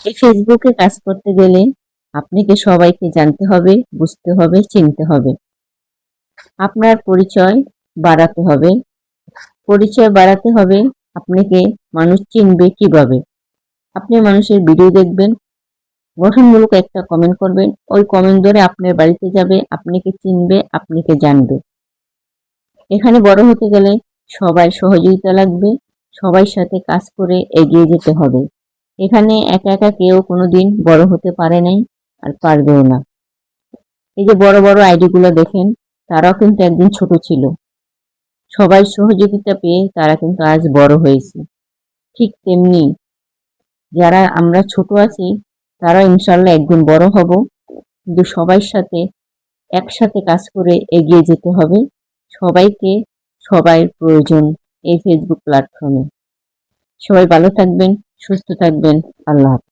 এই ফেসবুকে কাজ করতে গেলে আপনাকে সবাইকে জানতে হবে, বুঝতে হবে, চিনতে হবে। আপনার পরিচয় বাড়াতে হবে। পরিচয় বাড়াতে হবে, আপনাকে মানুষ চিনবে কিভাবে? আপনি মানুষের ভিডিও দেখবেন, গঠনমূলক একটা কমেন্ট করবেন, ওই কমেন্ট ধরে আপনার বাড়িতে যাবে, আপনাকে চিনবে, আপনাকে জানবে। এখানে বড় হতে গেলে সবার সহযোগিতা লাগবে, সবার সাথে কাজ করে এগিয়ে যেতে হবে। এখানে একা একা কেউ কোনোদিন বড় হতে পারে নাই, আর পারবেও না। এই যে বড় বড় আইডিগুলো দেখেন, তারাও কিন্তু একদিন ছোট ছিল। সবার সহযোগিতা পেয়ে তারা কিন্তু আজ বড় হয়েছে। ঠিক তেমনি যারা আমরা ছোট আছি, তারা ইনশাল্লাহ একদিন বড় হব। কিন্তু সবার সাথে একসাথে কাজ করে এগিয়ে যেতে হবে। সবাইকে সবার প্রয়োজন এই ফেসবুক প্ল্যাটফর্মে। সবাই ভালো থাকবেন, সুস্থ থাকবেন। আল্লাহ হাফেজ।